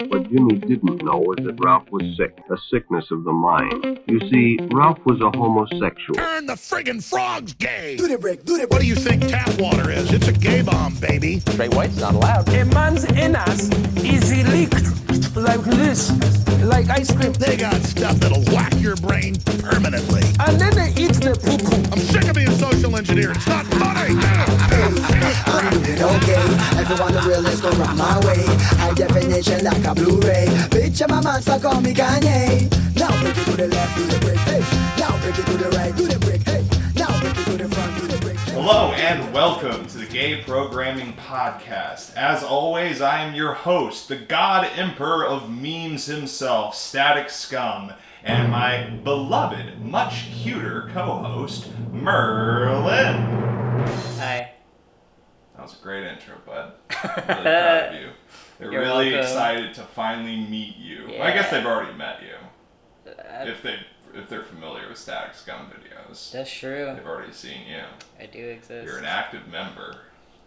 What Jimmy didn't know was that Ralph was sick, a sickness of the mind. You see, Ralph was a homosexual. Turn the friggin' frogs gay! Do the break, do the break. What do you think tap water is? It's a gay bomb, baby. Straight white's not allowed. A man's anus is licked like this, like ice cream. They got stuff that'll whack your brain permanently. And then they eat the poo-poo. I'm sick of being social engineered. It's not funny! I'm doing okay. Everyone the realest go round my way. High definition like a Blu-ray. Picture my monster, call me Kanye. Now break it to the left, do the break, hey. Now break it to the right, do the break, hey. Now break it to the front, do the break, hey. Hello and welcome to the Gay Programming Podcast. As always, I am your host, the God Emperor of memes himself, Static Scum, and my beloved, much cuter co-host, Merlin. Hi. That was a great intro, bud. I'm really proud of you. They're You're really welcome. excited to finally meet you. Yeah. I guess they've already met you. If they're familiar with Static Scum videos. That's true. They've already seen you. I do exist. You're an active member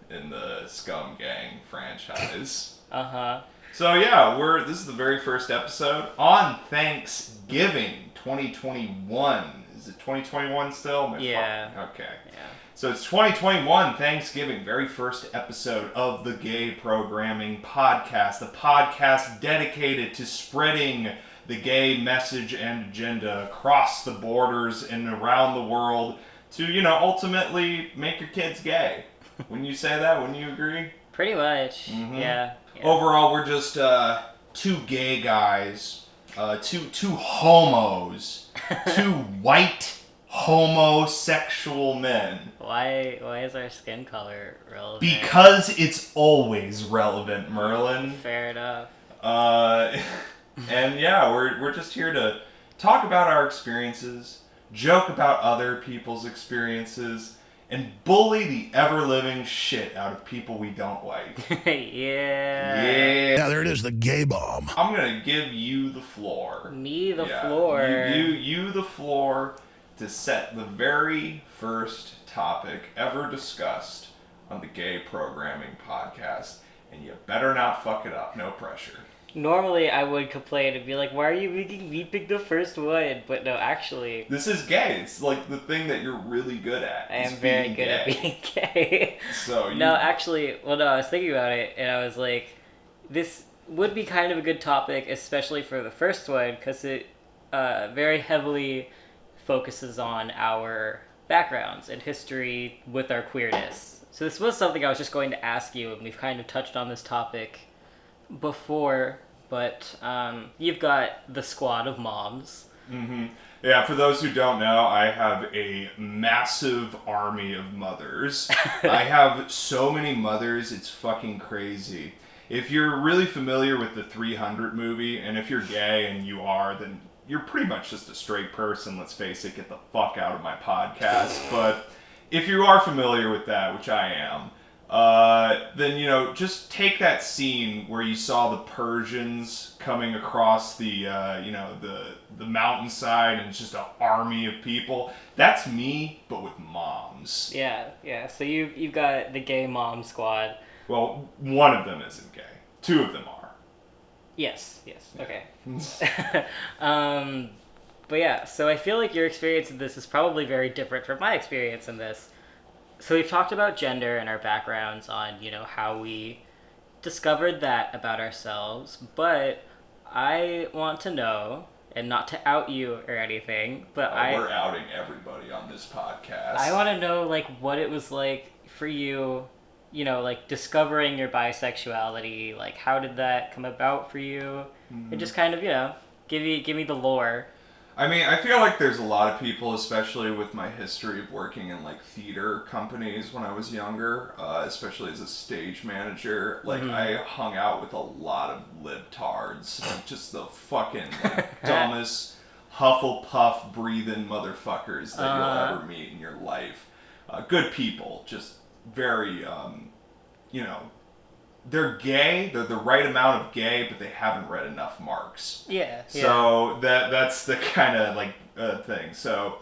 in the Scum Gang franchise. Uh-huh. So yeah, this is the very first episode on Thanksgiving 2021. Is it 2021 still? Yeah. Okay. Yeah. So it's 2021 Thanksgiving, very first episode of the Gay Programming Podcast, the podcast dedicated to spreading the gay message and agenda across the borders and around the world to, ultimately make your kids gay. Wouldn't you say that? Wouldn't you agree? Pretty much. Mhm. Yeah. Overall, we're just two gay guys, two homos, two white homosexual men. Why is our skin color relevant? Because it's always relevant, Merlin. Fair enough. And yeah, we're just here to talk about our experiences, joke about other people's experiences, and bully the ever-living shit out of people we don't like. Yeah. Yeah. There it is, the gay bomb. I'm gonna give you the floor. Me the floor. You the floor to set the very first topic ever discussed on the Gay Programming Podcast, and you better not fuck it up. No pressure. Normally I would complain and be like, why are you making me pick the first one? But no, actually, This is gay. It's like the thing that you're really good at. I is am very being good at gay. being gay. So you, No, actually, I was thinking about it, and I was like, this would be kind of a good topic, especially for the first one, because it very heavily focuses on our backgrounds and history with our queerness. So this was something I was just going to ask you, and we've kind of touched on this topic before, but you've got the squad of moms. Mm-hmm. Yeah, for those who don't know, I have a massive army of mothers. I have so many mothers, it's fucking crazy. If you're really familiar with the 300 movie, and if you're gay and you are, then you're pretty much just a straight person, let's face it, get the fuck out of my podcast. But if you are familiar with that, which I am, then, just take that scene where you saw the Persians coming across the mountainside and it's just an army of people. That's me, but with moms. Yeah. So you've got the gay mom squad. Well, one of them isn't gay. Two of them are. Yes, okay. But yeah, so I feel like your experience in this is probably very different from my experience in this. So we've talked about gender and our backgrounds on, how we discovered that about ourselves, but I want to know, and not to out you or anything, but We're outing everybody on this podcast. I want to know, what it was like for you, discovering your bisexuality, how did that come about for you? Mm-hmm. And just kind of, give me the lore. I mean, I feel like there's a lot of people, especially with my history of working in, theater companies when I was younger, especially as a stage manager. I hung out with a lot of libtards. Just the fucking dumbest, Hufflepuff breathing motherfuckers that you'll ever meet in your life. Good people, just very, they're gay, they're the right amount of gay, but they haven't read enough Marx. Yeah. So that's the kind of thing. So,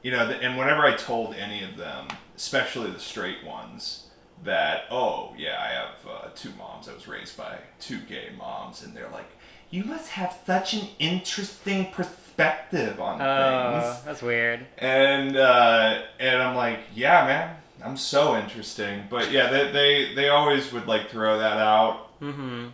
and whenever I told any of them, especially the straight ones, that, oh, yeah, I have 2 moms. I was raised by 2 gay moms. And they're like, you must have such an interesting perspective on things. That's weird. And I'm like, yeah, man, I'm so interesting. But yeah, they always would like throw that out. Mm-hmm.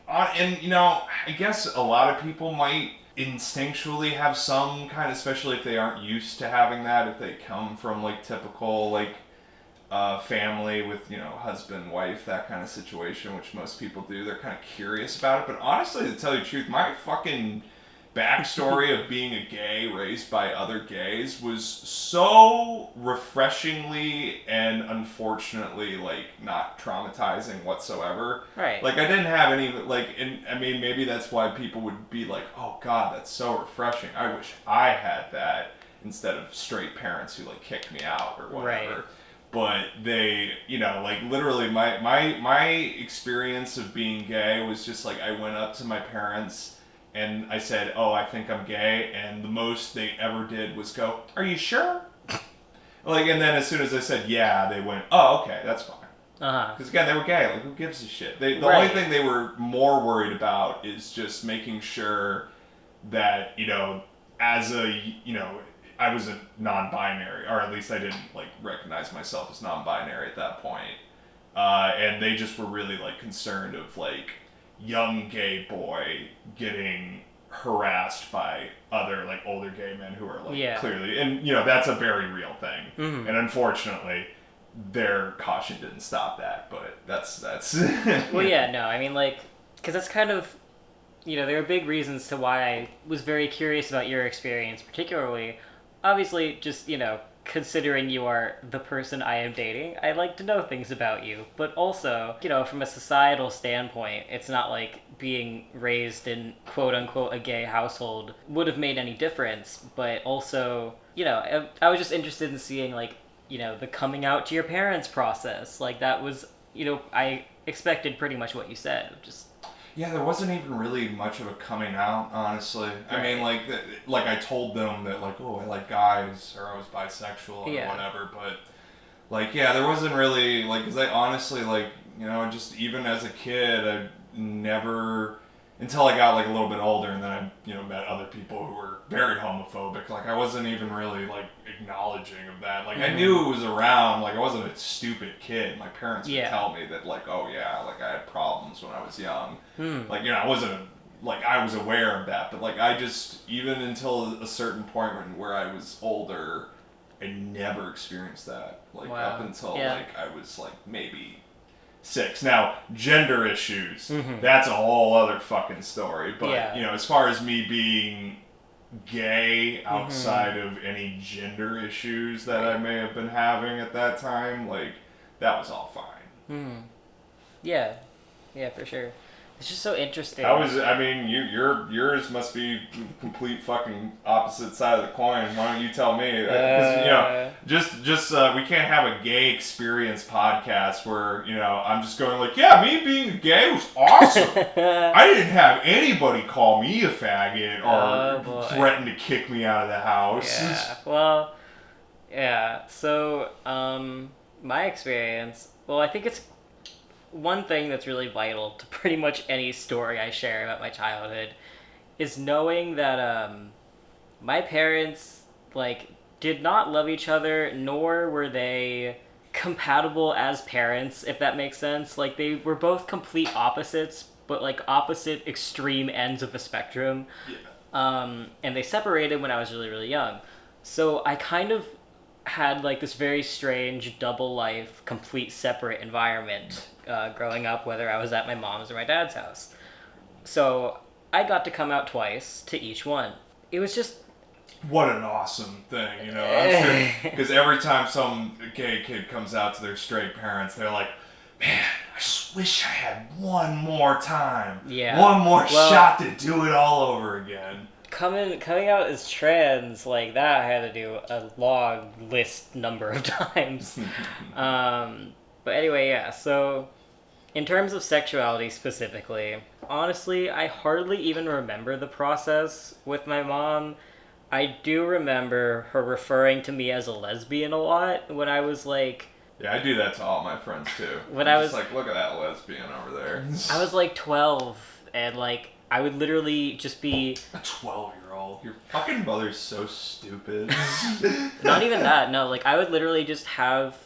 And you know, I guess a lot of people might instinctually have some kind of, especially if they aren't used to having that, if they come from like typical like family with, you know, husband, wife, that kind of situation, which most people do. They're kind of curious about it. But honestly, to tell you the truth, my fucking backstory of being a gay raised by other gays was so refreshingly and unfortunately like not traumatizing whatsoever. Right. Like I didn't have any like, and I mean maybe that's why people would be like, oh God, that's so refreshing. I wish I had that instead of straight parents who like kicked me out or whatever. Right. But they, you know, like literally my experience of being gay was just like I went up to my parents and I said, oh, I think I'm gay, and the most they ever did was go, are you sure? Like, and then as soon as I said yeah, they went, oh, okay, that's fine. Uh-huh. Because again, they were gay, like who gives a shit? The Right. only thing they were more worried about is just making sure that, you know, as a, you know, I was a non-binary, or at least I didn't like recognize myself as non-binary at that point. And they just were really like concerned of like young gay boy getting harassed by other like older gay men who are like clearly, and you know, that's a very real thing. Mm-hmm. And unfortunately, their caution didn't stop that, but that's Well, yeah, no, I mean, like, because that's kind of, you know, there are big reasons to why I was very curious about your experience, particularly, obviously, just, you know, considering you are the person I am dating, I like to know things about you, but also, you know, from a societal standpoint, it's not like being raised in quote-unquote a gay household would have made any difference, but also, you know, I was just interested in seeing, like, you know, the coming out to your parents process. Like, that was, you know, I expected pretty much what you said. Just yeah, there wasn't even really much of a coming out, honestly. I mean, like I told them that, like, oh, I like guys, or I was bisexual, or whatever, but, like, yeah, there wasn't really, like, because I honestly, like, you know, just even as a kid, I never, until I got, like, a little bit older, and then I, you know, met other people who were very homophobic, like, I wasn't even really, like, acknowledging of that. Like, I knew it was around, like, I wasn't a stupid kid. My parents would tell me that, like, oh, yeah, like, I had problems when I was young. Like, you know, I wasn't, like, I was aware of that, but, like, I just, even until a certain point where I was older, I never experienced that. Like, up until, like, I was, like, maybe 6. Now, gender issues, that's a whole other fucking story. But, you know, as far as me being gay outside of any gender issues that I may have been having at that time, like, that was all fine. Yeah, for sure. It's just so interesting. I mean, yours must be complete fucking opposite side of the coin. Why don't you tell me? Because, you know, just we can't have a gay experience podcast where, you know, I'm just going like, yeah, me being gay was awesome. I didn't have anybody call me a faggot or threaten to kick me out of the house. Yeah, well, yeah. So, my experience, well, I think it's one thing that's really vital to pretty much any story I share about my childhood is knowing that my parents, like, did not love each other, nor were they compatible as parents, if that makes sense. Like, they were both complete opposites, but, like, opposite extreme ends of the spectrum. Yeah. And they separated when I was really, really young. So I kind of had, like, this very strange double life, complete separate environment growing up, whether I was at my mom's or my dad's house. So I got to come out twice to each one. It was just... What an awesome thing, you know? I'm sure, because every time some gay kid comes out to their straight parents, they're like, man, I just wish I had one more time. Yeah. One more shot to do it all over again. Coming out as trans, like, that I had to do a long list number of times. But anyway, yeah, so in terms of sexuality specifically, honestly, I hardly even remember the process with my mom. I do remember her referring to me as a lesbian a lot when I was, like, Yeah, I do that to all my friends too. When I'm I just was- like, look at that lesbian over there. I was like 12, and like I would literally just be A 12-year-old. Your fucking mother's so stupid. not even that. No, like I would literally just have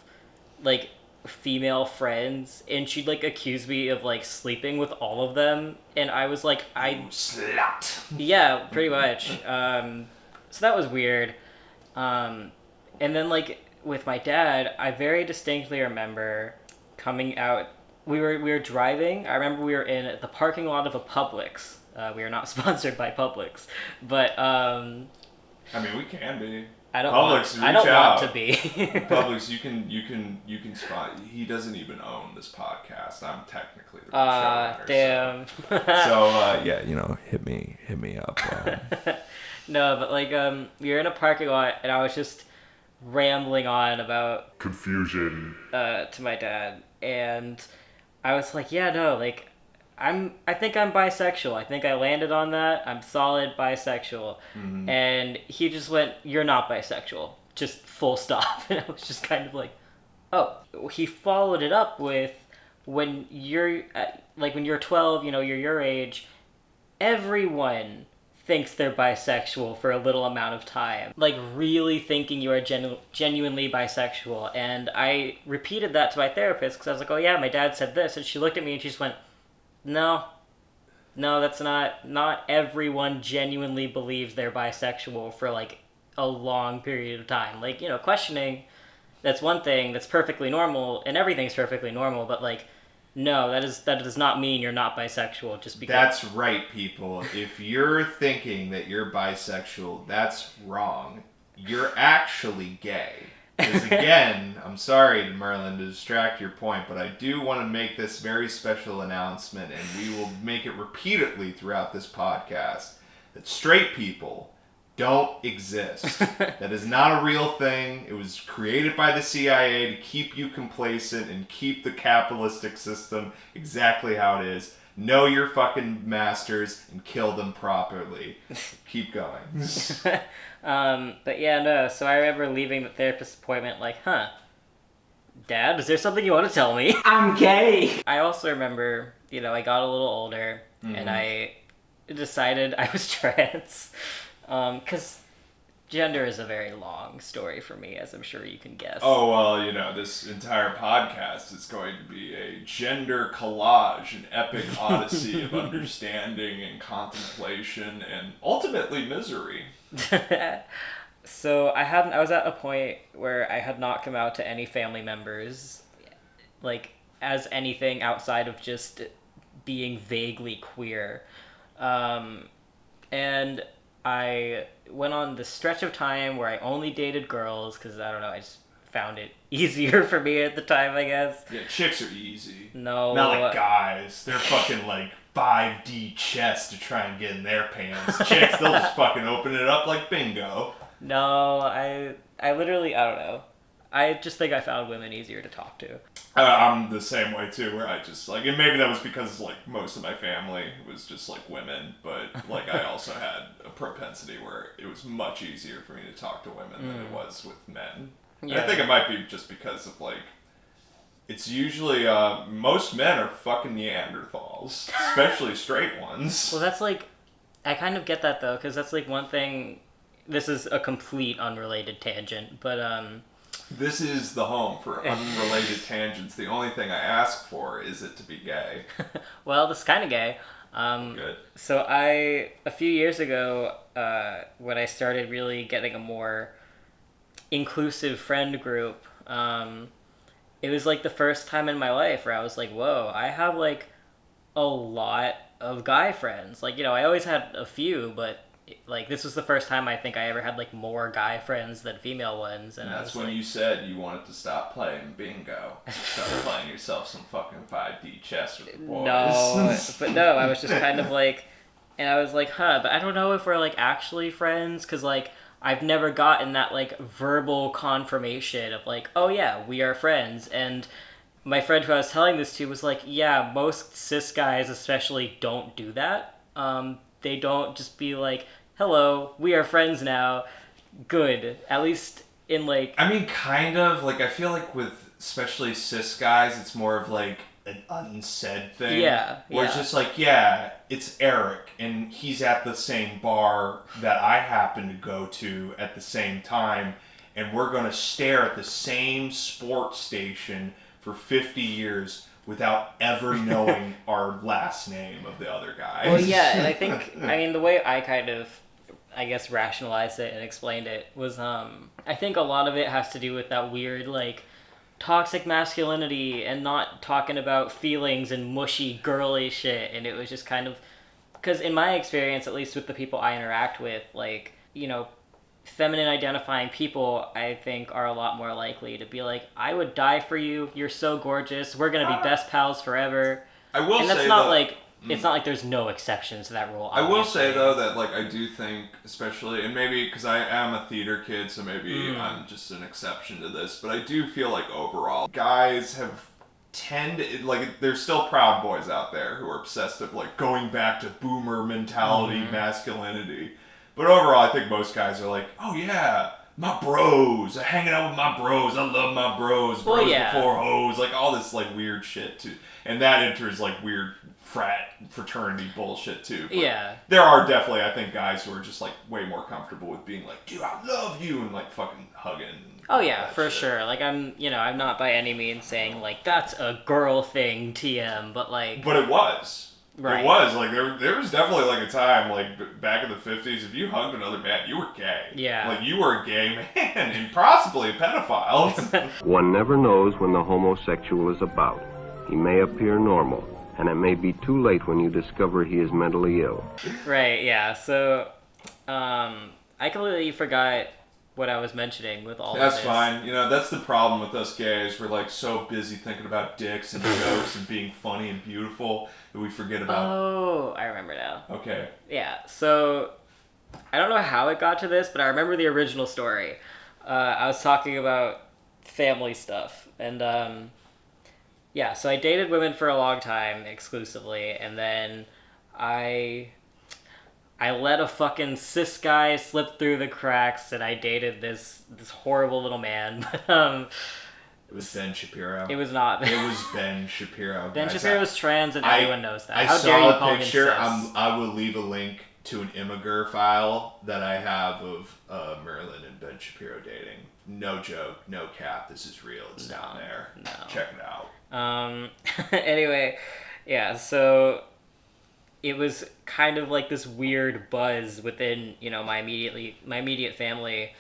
like female friends, and she'd like accuse me of like sleeping with all of them, and I was like, You slut. yeah, pretty much. So that was weird. And then like with my dad, I very distinctly remember coming out. We were driving. I remember we were in the parking lot of a Publix. We are not sponsored by Publix, but I mean, we can be. I don't Publix, want, I don't reach out. want to be. Publix, you can spot. He doesn't even own this podcast. I'm technically the showrunner. Damn. So yeah, hit me up. No, but like we were in a parking lot, and I was just rambling on about confusion. to my dad, and I was like, yeah, no, like I think I'm bisexual. I think I landed on that. I'm solid bisexual. Mm-hmm. And he just went, you're not bisexual. Just full stop. And I was just kind of like, oh. He followed it up with, when you're 12, you're your age, everyone thinks they're bisexual for a little amount of time. Like, really thinking you are genuinely bisexual. And I repeated that to my therapist, because I was like, oh yeah, my dad said this. And she looked at me and she just went, no, that's not everyone genuinely believes they're bisexual for like a long period of time. Like, questioning, that's one thing, that's perfectly normal, and everything's perfectly normal, but like, no, that does not mean you're not bisexual just because. That's right, people. If you're thinking that you're bisexual, that's wrong. You're actually gay. Because again, I'm sorry to Merlin to distract your point, but I do want to make this very special announcement, and we will make it repeatedly throughout this podcast, that straight people don't exist. That is not a real thing. It was created by the CIA to keep you complacent and keep the capitalistic system exactly how it is. Know your fucking masters and kill them properly. Keep going. But yeah, no, so I remember leaving the therapist appointment like, Dad, is there something you want to tell me? I'm gay. I also remember, I got a little older, and I decided I was trans. Because gender is a very long story for me, as I'm sure you can guess. Oh, well, this entire podcast is going to be a gender collage, an epic odyssey of understanding and contemplation and ultimately misery. So I was at a point where I had not come out to any family members, like, as anything outside of just being vaguely queer. And I went on this stretch of time where I only dated girls, because, I don't know, I just found it easier for me at the time, I guess. Yeah, chicks are easy. No. Not like guys. They're fucking like 5D chess to try and get in their pants. Chicks, they'll just fucking open it up like bingo. No, I literally, I don't know. I just think I found women easier to talk to. I'm the same way too, where I just like, and maybe that was because like most of my family was just like women, but like I also had a propensity where it was much easier for me to talk to women than it was with men. Yeah. And I think it might be just because of like, it's usually, most men are fucking Neanderthals, especially straight ones. Well, that's like, I kind of get that though, because that's like one thing, this is a complete unrelated tangent, but This is the home for unrelated tangents. The only thing I ask for is it to be gay. well, this is kind of gay. Good. So a few years ago, when I started really getting a more inclusive friend group, it was like the first time in my life where I was like, whoa, I have like a lot of guy friends. Like, I always had a few, but like this was the first time I think I ever had like more guy friends than female ones. And that's when like, you said you wanted to stop playing bingo. Start playing yourself some fucking 5D chess with the boys. No, but no, I was just kind of like, and I was like, but I don't know if we're like actually friends, because like I've never gotten that like verbal confirmation of like, oh yeah, we are friends. And my friend who I was telling this to was like, yeah, most cis guys especially don't do that. They don't just be like, hello, we are friends now. Good. At least in like... I mean, kind of. Like, I feel like with especially cis guys, it's more of like an unsaid thing. Yeah. Where it's just like, yeah, it's Eric, and he's at the same bar that I happen to go to at the same time, and we're going to stare at the same sports station for 50 years without ever knowing our last name of the other guy. Well, yeah, and I think, I mean, the way I kind of, I guess, rationalized it and explained it was, I think a lot of it has to do with that weird, like, toxic masculinity and not talking about feelings and mushy, girly shit. And it was just kind of, because in my experience, at least with the people I interact with, like, you know, feminine identifying people, I think, are a lot more likely to be like, I would die for you, you're so gorgeous, we're gonna be best pals forever. I will and say that's not like, it's not like there's no exceptions to that rule, obviously. I will say, though, that, like, I do think, especially, and maybe because I am a theater kid, so maybe I'm just an exception to this, but I do feel like overall, guys have tended, like, there's still Proud Boys out there who are obsessed with, like, going back to boomer mentality, masculinity. But overall, I think most guys are like, oh yeah, my bros, hanging out with my bros, I love my bros, bros before hoes, like all this like weird shit too. And that enters like weird fraternity bullshit too. But there are definitely, I think, guys who are just like way more comfortable with being like, dude, I love you, and like fucking hugging. Oh yeah, for sure. Like I'm not by any means saying like that's a girl thing, TM, but like. But it was. Right. It was, like, there was definitely, like, a time, like, back in the 50s, if you hugged another man, you were gay. Yeah. Like, you were a gay man, and possibly a pedophile. One never knows when the homosexual is about. He may appear normal, and it may be too late when you discover he is mentally ill. Right, yeah, so, I completely forgot what I was mentioning with all of this. That's fine. You know, that's the problem with us gays. We're, like, so busy thinking about dicks and jokes and being funny and beautiful that we forget about... Oh, I remember now. Okay. Yeah, so I don't know how it got to this, but I remember the original story. I was talking about family stuff, and yeah, so I dated women for a long time exclusively, and then I let a fucking cis guy slip through the cracks, and I dated this horrible little man. But it was Ben Shapiro. It was not. It was Ben Shapiro. Ben Shapiro's trans, and everyone knows that. I How saw dare you a call picture. him cis? I will leave a link to an Imgur file that I have of Merlin and Ben Shapiro dating. No joke, no cap. This is real. It's down there. No. Check it out. Anyway, yeah. So it was kind of like this weird buzz within, you know, my immediate family,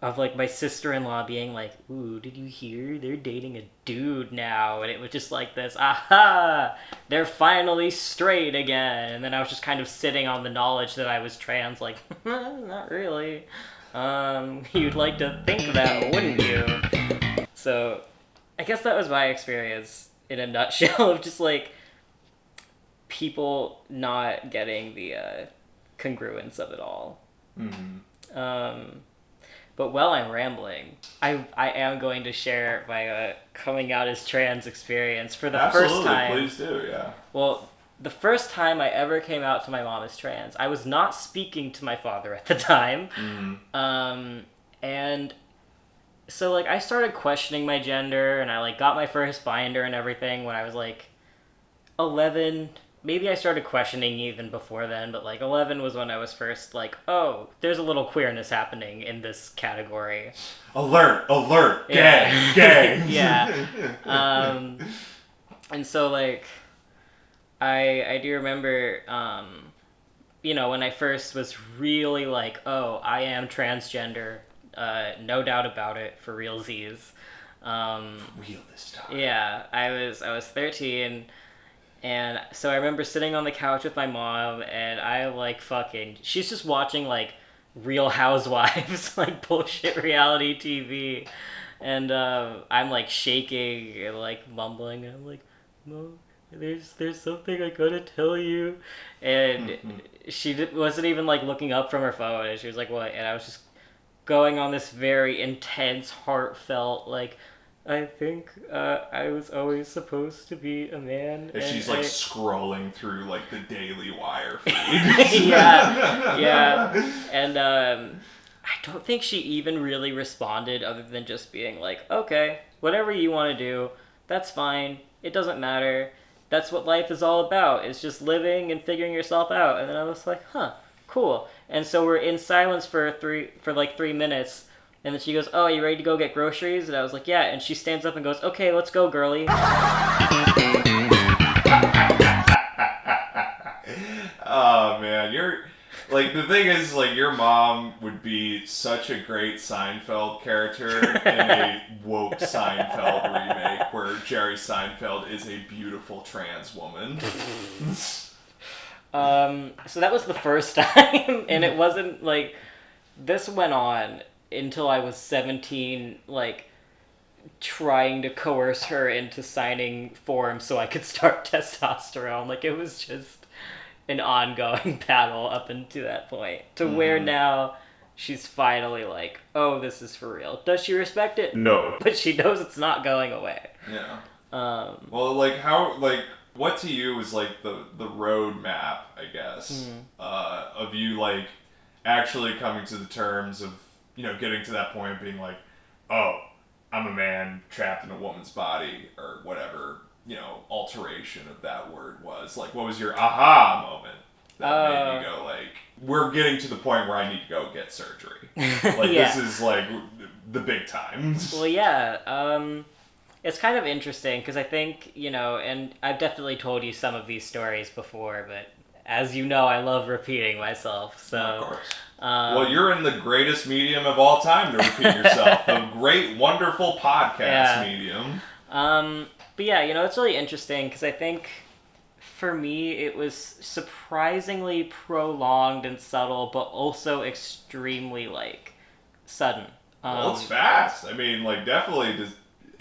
of like my sister-in-law being like, ooh, did you hear? They're dating a dude now. And it was just like this, aha, they're finally straight again. And then I was just kind of sitting on the knowledge that I was trans, like, not really. You'd like to think that, wouldn't you? So I guess that was my experience in a nutshell of just like people not getting the congruence of it all. But while I'm rambling, I am going to share my coming out as trans experience for the first time. Please do, yeah. Well, the first time I ever came out to my mom as trans, I was not speaking to my father at the time. And so, like, I started questioning my gender, and I, like, got my first binder and everything when I was, like, 11. Maybe I started questioning even before then, but, like, 11 was when I was first, like, oh, there's a little queerness happening in this category. Alert, gay. Yeah. And so, like, I do remember, you know, when I first was really like, oh, I am transgender, no doubt about it, for realsies. Real this time. Yeah, I was 13, and so I remember sitting on the couch with my mom, and I like fucking, she's just watching like Real Housewives, like bullshit reality TV, and I'm like shaking and like mumbling, and I'm like, Mom, there's something I gotta tell you, and she wasn't even like looking up from her phone, and she was like, what? And I was just going on this very intense, heartfelt, like, I think I was always supposed to be a man. And she's like scrolling through like the Daily Wire feed. yeah. And I don't think she even really responded other than just being like, okay, whatever you want to do, that's fine. It doesn't matter. That's what life is all about. It's just living and figuring yourself out. And then I was like, huh, cool. And so we're in silence for 3 minutes. And then she goes, oh, you ready to go get groceries? And I was like, yeah. And she stands up and goes, okay, let's go, girly. Oh, man, like, the thing is, like, your mom would be such a great Seinfeld character in a woke Seinfeld remake where Jerry Seinfeld is a beautiful trans woman. So that was the first time, and it wasn't, like, this went on until I was 17, like, trying to coerce her into signing forms so I could start testosterone. Like, it was just an ongoing battle up until that point, to where now she's finally like, oh, this is for real. Does she respect it? No. But she knows it's not going away. Yeah. Well, like, what to you is, like, the road map, I guess, of you, like, actually coming to the terms of, you know, getting to that point of being like, oh, I'm a man trapped in a woman's body, or whatever, you know, alteration of that word was. Like, what was your aha moment that made you go, like, we're getting to the point where I need to go get surgery? Like, This is, like, the big time. Well, yeah, it's kind of interesting, because I think, you know, and I've definitely told you some of these stories before, but as you know, I love repeating myself, so... Of course. Well, you're in the greatest medium of all time to repeat yourself. The great, wonderful podcast medium. But yeah, you know, it's really interesting because I think for me it was surprisingly prolonged and subtle, but also extremely, like, sudden. Well, it's fast. I mean, like, definitely,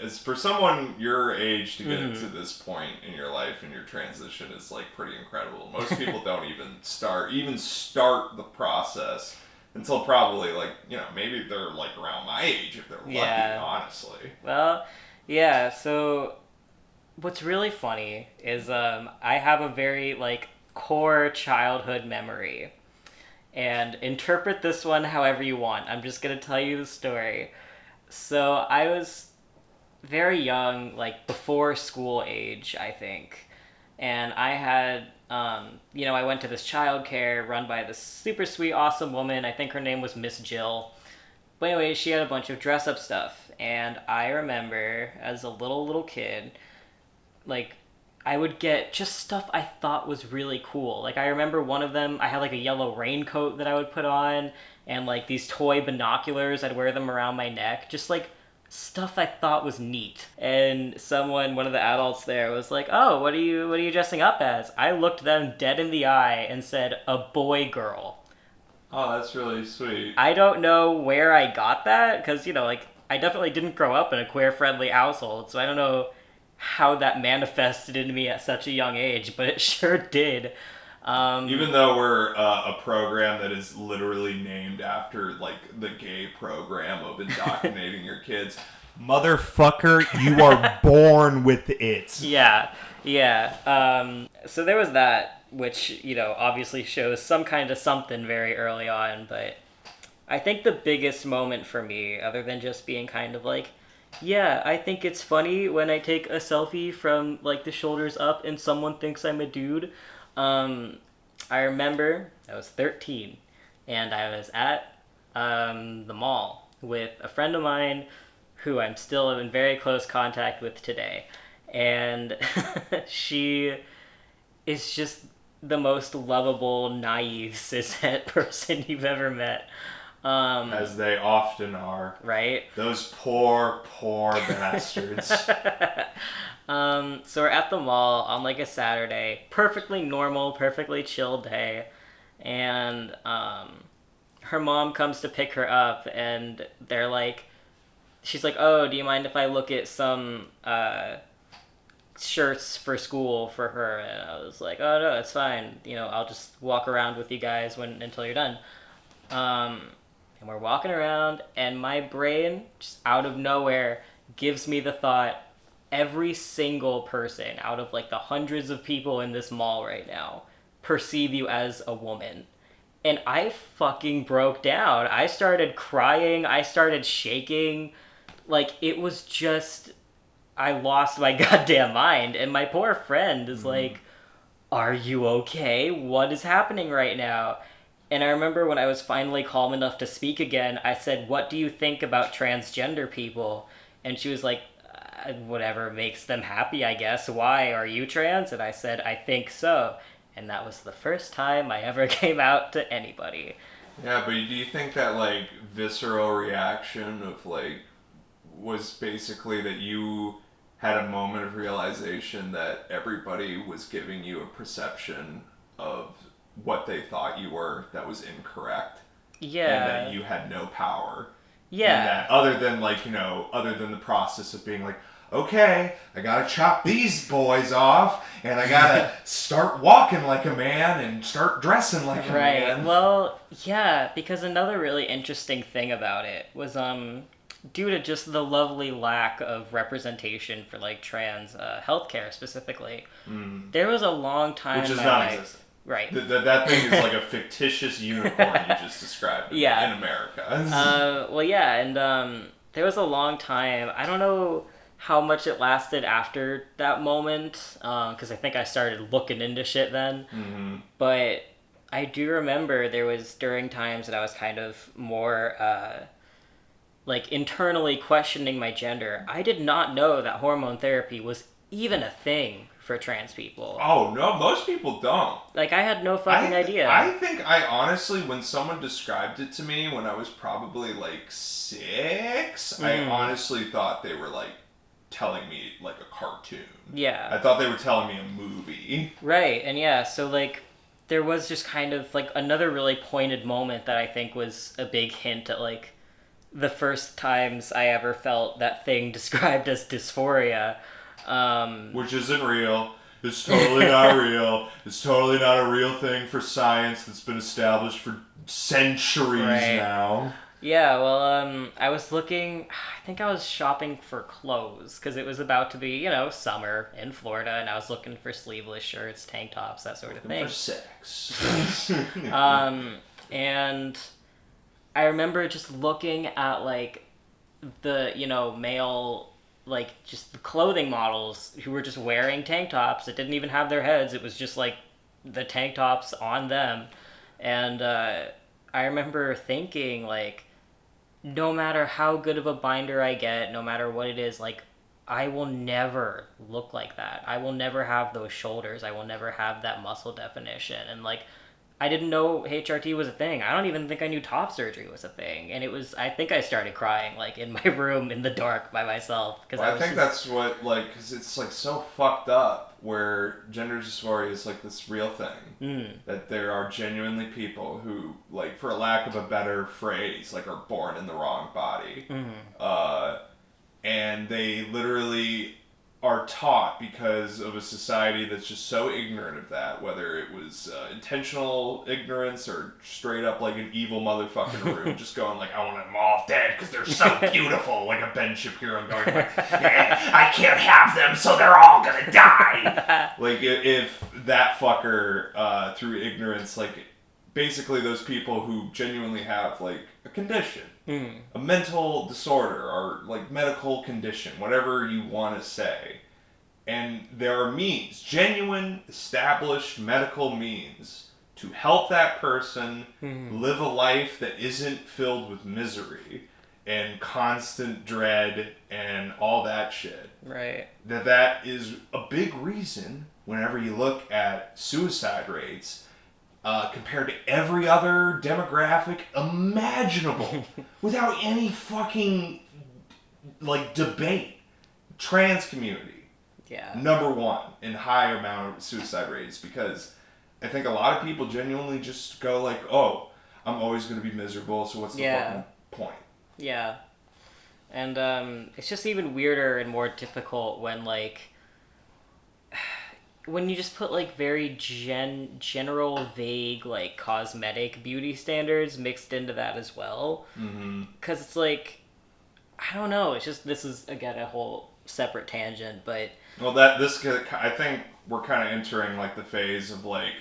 as for someone your age to get to this point in your life and your transition is, like, pretty incredible. Most people don't even start the process until probably, like, you know, maybe they're, like, around my age if they're lucky, honestly. Well, yeah, so what's really funny is I have a very, like, core childhood memory. And interpret this one however you want. I'm just going to tell you the story. So I was very young, like, before school age, I think. And I had, you know, I went to this childcare run by this super sweet, awesome woman. I think her name was Miss Jill. But anyway, she had a bunch of dress-up stuff. And I remember, as a little kid, like, I would get just stuff I thought was really cool. Like, I remember one of them, I had, like, a yellow raincoat that I would put on, and, like, these toy binoculars, I'd wear them around my neck. Just, like, stuff I thought was neat. And one of the adults there was like, oh, what are you dressing up as? I looked them dead in the eye and said, a boy girl. Oh, that's really sweet. I don't know where I got that, because, you know, like, I definitely didn't grow up in a queer-friendly household, so I don't know how that manifested in me at such a young age, but it sure did. Even though we're a program that is literally named after, like, the gay program of indoctrinating your kids, motherfucker, you are born with it. Yeah. So there was that, which, you know, obviously shows some kind of something very early on, but I think the biggest moment for me, other than just being kind of like, yeah, I think it's funny when I take a selfie from, like, the shoulders up and someone thinks I'm a dude. I remember I was 13 and I was at the mall with a friend of mine who I'm still in very close contact with today. And she is just the most lovable, naive, cishet person you've ever met. As they often are. Right? Those poor bastards. So we're at the mall on, like, a Saturday. Perfectly normal, perfectly chill day. And her mom comes to pick her up, and they're like, she's like, oh, do you mind if I look at some shirts for school for her? And I was like, oh, no, it's fine. You know, I'll just walk around with you guys until you're done. And we're walking around, and my brain, just out of nowhere, gives me the thought, every single person out of, like, the hundreds of people in this mall right now perceive you as a woman. And I fucking broke down. I started crying. I started shaking. Like, it was just... I lost my goddamn mind. And my poor friend is like, are you okay? What is happening right now? And I remember when I was finally calm enough to speak again, I said, what do you think about transgender people? And she was like, whatever makes them happy, I guess. Why? Are you trans? And I said, I think so. And that was the first time I ever came out to anybody. Yeah, but do you think that, like, visceral reaction of, like, was basically that you had a moment of realization that everybody was giving you a perception of what they thought you were that was incorrect? Yeah. And that you had no power. Yeah. And that other than, like, you know, other than the process of being like, okay, I gotta chop these boys off, and I gotta start walking like a man and start dressing like a man. Right. Well, yeah, because another really interesting thing about it was, due to just the lovely lack of representation for, like, trans healthcare specifically, there was a long time... Which is that non-existent. Right. That thing is like a fictitious unicorn you just described in America. Well, yeah, and there was a long time. I don't know how much it lasted after that moment, because I think I started looking into shit then. Mm-hmm. But I do remember there was during times that I was kind of more... like, internally questioning my gender. I did not know that hormone therapy was even a thing for trans people. Oh, no, most people don't. Like, I had no fucking idea. I think I honestly, when someone described it to me when I was probably, like, 6, I honestly thought they were, like, telling me, like, a cartoon. Yeah. I thought they were telling me a movie. Right, and yeah, so, like, there was just kind of, like, another really pointed moment that I think was a big hint at, like, the first times I ever felt that thing described as dysphoria. Which isn't real. It's totally not real. It's totally not a real thing for science that's been established for centuries now. Yeah, well, I was looking... I think I was shopping for clothes, because it was about to be, you know, summer in Florida, and I was looking for sleeveless shirts, tank tops, that sort of thing. For sex. And I remember just looking at, like, the, you know, male... like, just the clothing models who were just wearing tank tops that didn't even have their heads. It was just, like, the tank tops on them. And I remember thinking, like, no matter how good of a binder I get, no matter what it is, like, I will never look like that. I will never have those shoulders. I will never have that muscle definition. And, like, I didn't know HRT was a thing. I don't even think I knew top surgery was a thing. And it was, I think I started crying, like, in my room in the dark by myself. I think that's what, like, because it's, like, so fucked up where gender dysphoria is, like, this real thing. That there are genuinely people who, like, for a lack of a better phrase, like, are born in the wrong body. And they literally are taught because of a society that's just so ignorant of that, whether it was intentional ignorance or straight up like an evil motherfucker in a room just going like, I want them all dead because they're so beautiful, like a Ben Shapiro going like, yeah, I can't have them so they're all gonna die. Like if that fucker through ignorance, like basically those people who genuinely have like a condition, a mental disorder or like medical condition, whatever you want to say. And there are means, genuine, established medical means to help that person live a life that isn't filled with misery and constant dread and all that shit. Right. That is a big reason whenever you look at suicide rates compared to every other demographic imaginable without any fucking like debate. Trans community. Yeah. Number one in high amount of suicide rates because I think a lot of people genuinely just go like, oh, I'm always going to be miserable, so what's the fucking point? Yeah. And it's just even weirder and more difficult when like when you just put like very general, vague, like cosmetic beauty standards mixed into that as well. Because it's like, I don't know, it's just, this is again a whole separate tangent, but well, I think we're kind of entering like the phase of like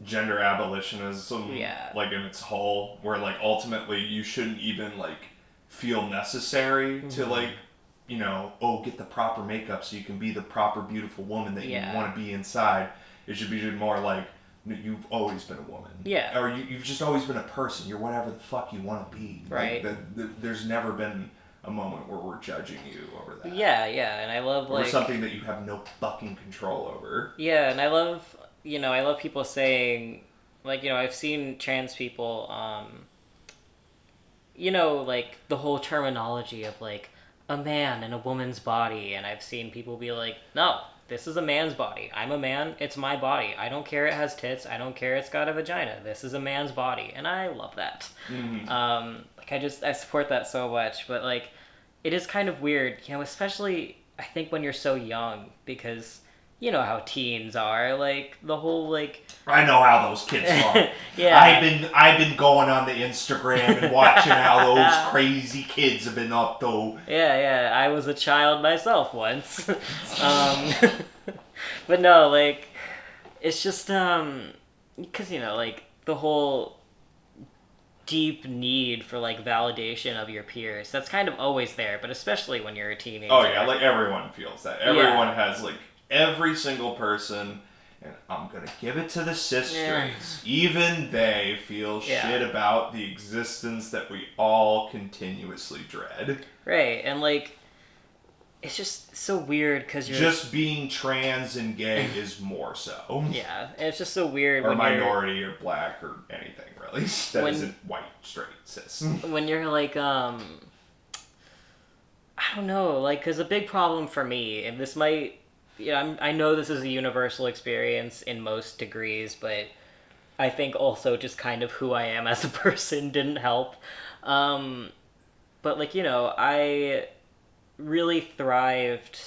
gender abolitionism, Yeah. like in its whole, where like ultimately you shouldn't even like feel necessary to like, you know, get the proper makeup so you can be the proper beautiful woman that you want to be inside. It should be more like, you've always been a woman. Yeah. Or you've just always been a person. You're whatever the fuck you want to be. Right. Like, there's never been a moment where we're judging you over that. Yeah, and I love or like... something that you have no fucking control over. Yeah, and I love, you know, I love people saying, like, you know, I've seen trans people, you know, like, the whole terminology of, like, a man in a woman's body, and I've seen people be like, no, this is a man's body. I'm a man, it's my body. I don't care it has tits, I don't care it's got a vagina. This is a man's body, and I love that. Like, I support that so much, but, like, it is kind of weird, you know, especially, I think, when you're so young, because... You know how teens are, like, the whole, like... I know how those kids are. Yeah. I've been going on the Instagram and watching how those crazy kids have been up, though. Yeah, I was a child myself once. But no, like, it's just, because, you know, like, the whole deep need for, like, validation of your peers, that's kind of always there, but especially when you're a teenager. Oh, yeah, like, everyone feels that. Everyone has, like... Every single person, and I'm gonna give it to the cis straights, even they feel shit about the existence that we all continuously dread. Right, and like, it's just so weird because you're... Just being trans and gay is more so. Yeah, and it's just so weird or when minority or black or anything, really. That isn't white, straight, cis. When you're like, I don't know, like, because a big problem for me, and this might... Yeah, I know this is a universal experience in most degrees, but I think also just kind of who I am as a person didn't help. But, like, you know, I really thrived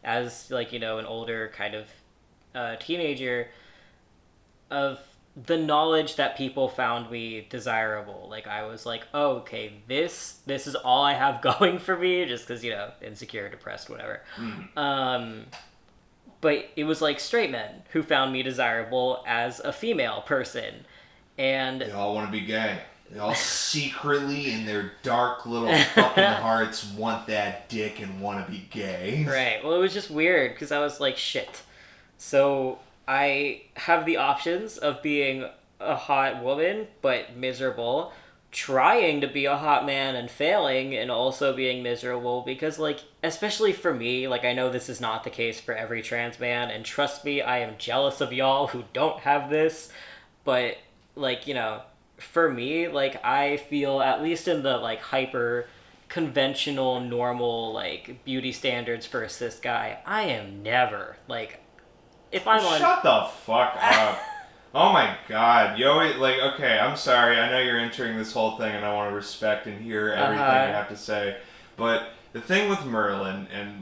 as, like, you know, an older kind of teenager of the knowledge that people found me desirable. Like, I was like, oh, okay, this is all I have going for me, just because, you know, insecure, depressed, whatever. But it was, like, straight men who found me desirable as a female person. And... They all want to be gay. They all secretly, in their dark little fucking hearts, want that dick and want to be gay. Right. Well, it was just weird, because I was like, shit. So... I have the options of being a hot woman, but miserable, trying to be a hot man and failing, and also being miserable, because, like, especially for me, like, I know this is not the case for every trans man, and trust me, I am jealous of y'all who don't have this, but, like, you know, for me, like, I feel, at least in the, like, hyper conventional, normal, like, beauty standards for a cis guy, I am never, like... If I'm on... Shut the fuck up. Oh my god. You always, like, okay, I'm sorry. I know you're entering this whole thing and I want to respect and hear everything you have to say. But the thing with Merlin, and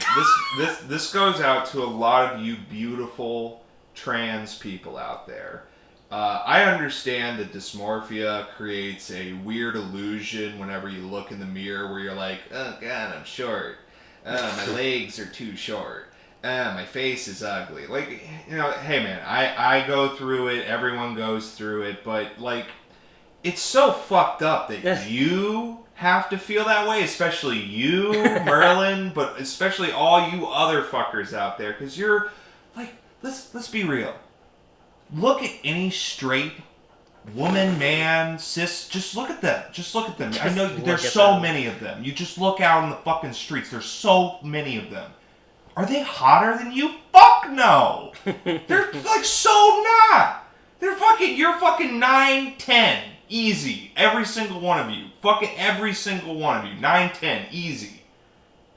this goes out to a lot of you beautiful trans people out there. I understand that dysmorphia creates a weird illusion whenever you look in the mirror where you're like, oh god, I'm short. My legs are too short. My face is ugly. Like, you know, hey man, I go through it, everyone goes through it, but, like, it's so fucked up that you have to feel that way, especially you, Merlin, but especially all you other fuckers out there, because you're, like, let's be real. Look at any straight woman, man, cis, just look at them. Just look at them. I know there's so many of them. You just look out in the fucking streets, there's so many of them. Are they hotter than you? Fuck no! They're, like, so not! You're fucking 9, 10. Easy. Every single one of you. Fucking every single one of you. 9, 10. Easy.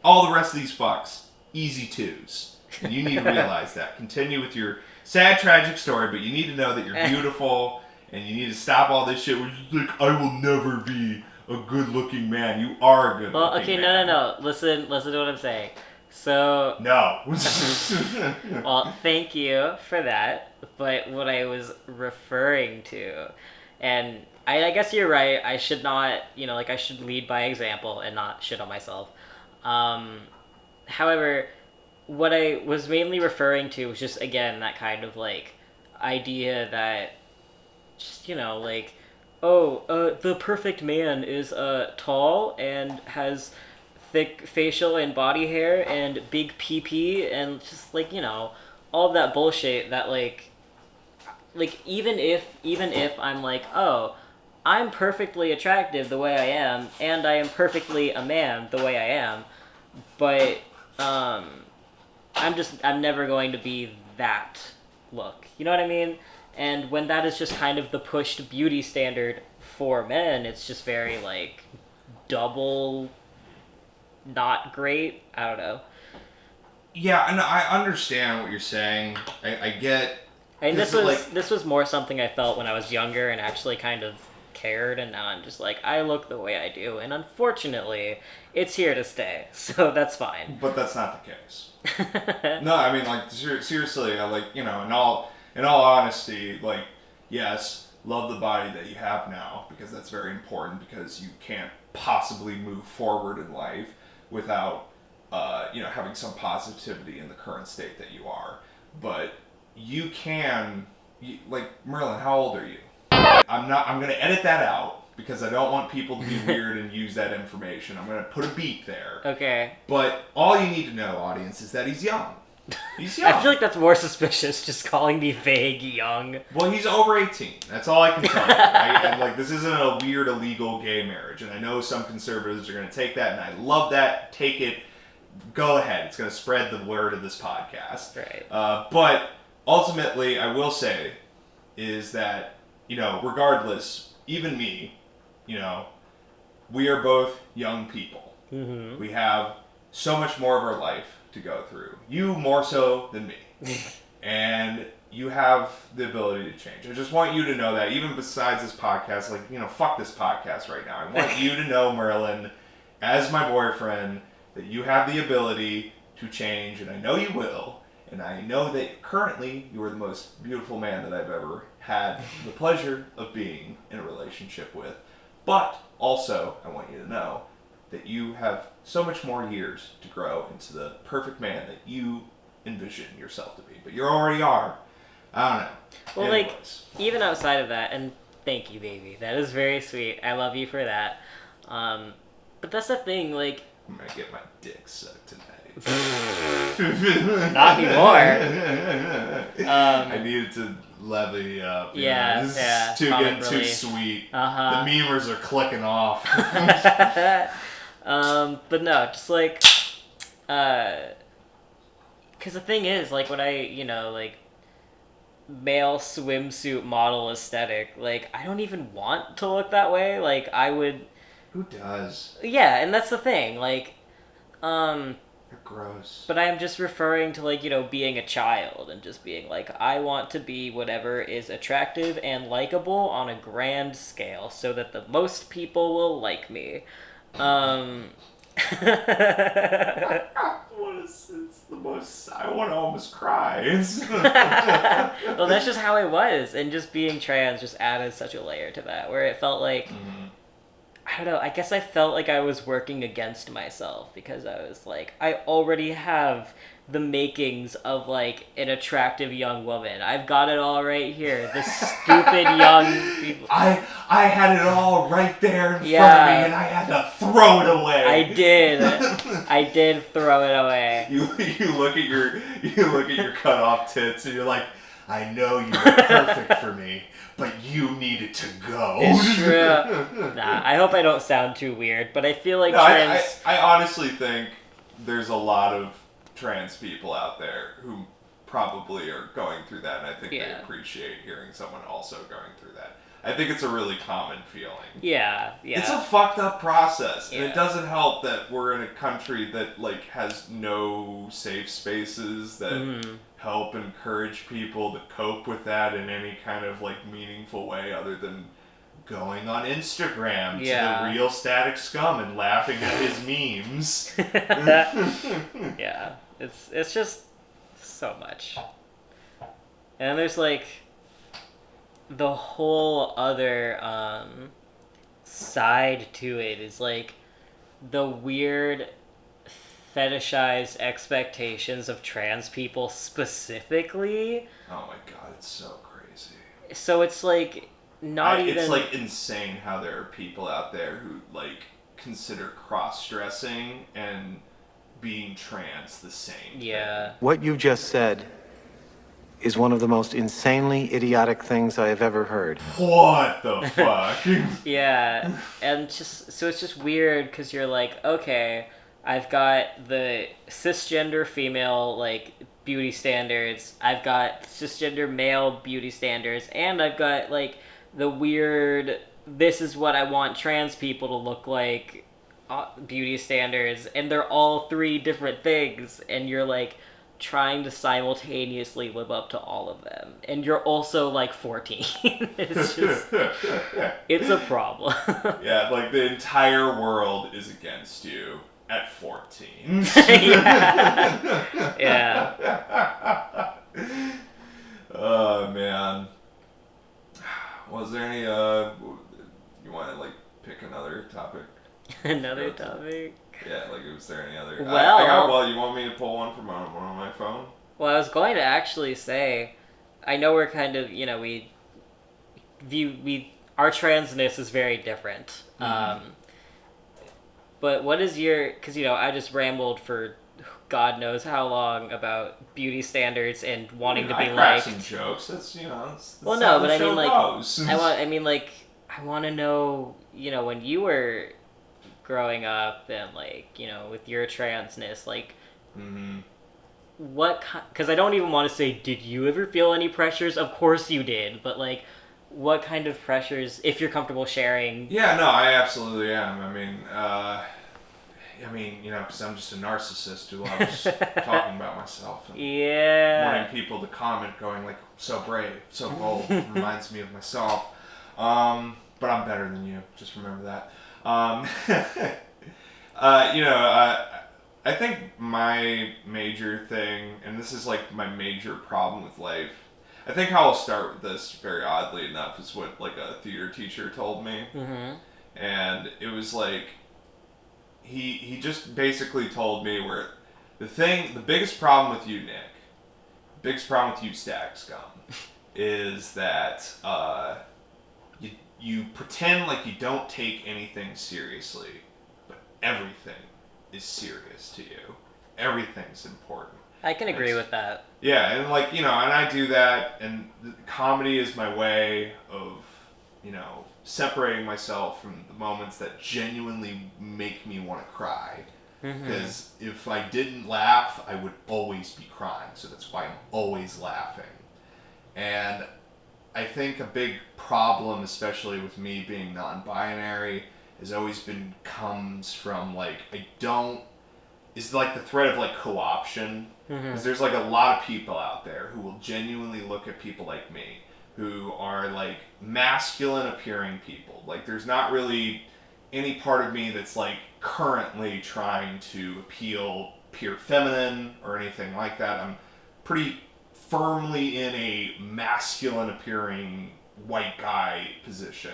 All the rest of these fucks. Easy 2s. And you need to realize that. Continue with your sad, tragic story, but you need to know that you're beautiful, and you need to stop all this shit where you're like, I will never be a good-looking man. You are a good-looking man. No. Listen to what I'm saying. So... No. Well, thank you for that. But what I was referring to... And I guess you're right. I should not... You know, like, I should lead by example and not shit on myself. However, what I was mainly referring to was just, again, that kind of, like... idea that just, like, oh, the perfect man is tall and has thick facial and body hair and big PP and just, like, all of that bullshit that, like, even if I'm like, oh, I'm perfectly attractive the way I am, and I am perfectly a man the way I am, but, I'm never going to be that look. You know what I mean? And when that is just kind of the pushed beauty standard for men, it's just very, like, double not great. I don't know. Yeah, and I understand what you're saying. I get... I mean, this was more something I felt when I was younger and actually kind of cared, and now I'm just like, I look the way I do, and unfortunately, it's here to stay, so that's fine. But that's not the case. No, I mean, like, seriously, in all honesty, like, yes, love the body that you have now, because that's very important, because you can't possibly move forward in life without, having some positivity in the current state that you are. But you can, like, Merlin, how old are you? I'm going to edit that out because I don't want people to be weird and use that information. I'm going to put a beep there. Okay. But all you need to know, audience, is that he's young. He's young. I feel like that's more suspicious, just calling me vague young. Well, he's over 18. That's all I can tell you. Right? And, like, this isn't a weird, illegal gay marriage. And I know some conservatives are going to take that, and I love that. Take it. Go ahead. It's going to spread the word of this podcast. Right. But ultimately, I will say, is that, regardless, even me, we are both young people. Mm-hmm. We have so much more of our life to go through. You more so than me. And you have the ability to change. I just want you to know that, even besides this podcast, like, fuck this podcast right now. I want you to know, Merlin, as my boyfriend, that you have the ability to change, and I know you will. And I know that currently you are the most beautiful man that I've ever had the pleasure of being in a relationship with. But also, I want you to know that you have so much more years to grow into the perfect man that you envision yourself to be. But you already are. I don't know. Well, Anyways. like, even outside of that, and thank you, baby. That is very sweet. I love you for that. But that's the thing, like... I'm going to get my dick sucked tonight. Not anymore. I needed to levy up. This is getting too sweet. Uh-huh. The memers are clicking off. But no, just like, because the thing is, like, when I, like, male swimsuit model aesthetic, like, I don't even want to look that way. Like, I would... Who does? Yeah, and that's the thing, like, You're gross. But I'm just referring to, like, being a child and just being like, I want to be whatever is attractive and likable on a grand scale so that the most people will like me. It's the most... I want to almost cry. Well, that's just how it was. And just being trans just added such a layer to that, where it felt like... I don't know, I guess I felt like I was working against myself because I was like, I already have the makings of, like, an attractive young woman. I've got it all right here. The stupid young people. I had it all right there in front of me, and I had to throw it away. I did. I did throw it away. You look at your cut off tits, and you're like, I know you were perfect for me, but you needed to go. It's true. Nah, I hope I don't sound too weird, but I feel like I honestly think there's a lot of trans people out there who probably are going through that, and I think they appreciate hearing someone also going through that. I think it's a really common feeling. Yeah. It's a fucked up process, and it doesn't help that we're in a country that, like, has no safe spaces that help encourage people to cope with that in any kind of, like, meaningful way other than going on Instagram to the real static scum and laughing at his memes. Yeah, it's just so much. And there's, like, the whole other side to it is, like, the weird fetishized expectations of trans people specifically. Oh my god, it's so crazy. So it's like not even. It's like insane how there are people out there who like consider cross-dressing and being trans the same. Yeah. What you just said is one of the most insanely idiotic things I have ever heard. What the fuck? Yeah, and just so it's just weird because you're like, okay, I've got the cisgender female like beauty standards, I've got cisgender male beauty standards, and I've got like the weird this is what I want trans people to look like beauty standards, and they're all three different things, and you're like trying to simultaneously live up to all of them, and you're also like 14. It's just it's a problem. Yeah, like the entire world is against you at 14. Yeah. Oh man, was there any you want to like pick another topic? Another topic. Yeah, like was there any other? Well, you want me to pull one from one on my phone? Well, I was going to actually say, I know we're kind of, we our transness is very different. Mm-hmm. But what is your, because, I just rambled for God knows how long about beauty standards and wanting to be I liked. some jokes. That's, that's well, how no, the but I show mean, like, goes. I want to know, when you were growing up and, like, with your transness, like, Mm-hmm. what because I don't even want to say, did you ever feel any pressures? Of course you did, but like what kind of pressures, if you're comfortable sharing? Yeah, no, I absolutely am. Because I'm just a narcissist who loves talking about myself and wanting people to comment, going like, so brave, so bold, reminds me of myself. But I'm better than you, just remember that. I think my major thing, and this is like my major problem with life, I think how I'll start with this, very oddly enough, is what like a theater teacher told me. Mm-hmm. And it was like, he just basically told me where the biggest problem with you, Nick, the biggest problem with you, Static Scum, is that you pretend like you don't take anything seriously, but everything is serious to you. Everything's important. I can agree with that. Yeah, and like, and I do that, and comedy is my way of, separating myself from the moments that genuinely make me want to cry. Because if I didn't laugh, I would always be crying, so that's why I'm always laughing. And I think a big problem, especially with me being non-binary, has always comes from like, it's like the threat of like co-option. Because there's like a lot of people out there who will genuinely look at people like me, who are like masculine appearing people. Like there's not really any part of me that's like currently trying to appear feminine or anything like that. I'm pretty firmly in a masculine appearing white guy position.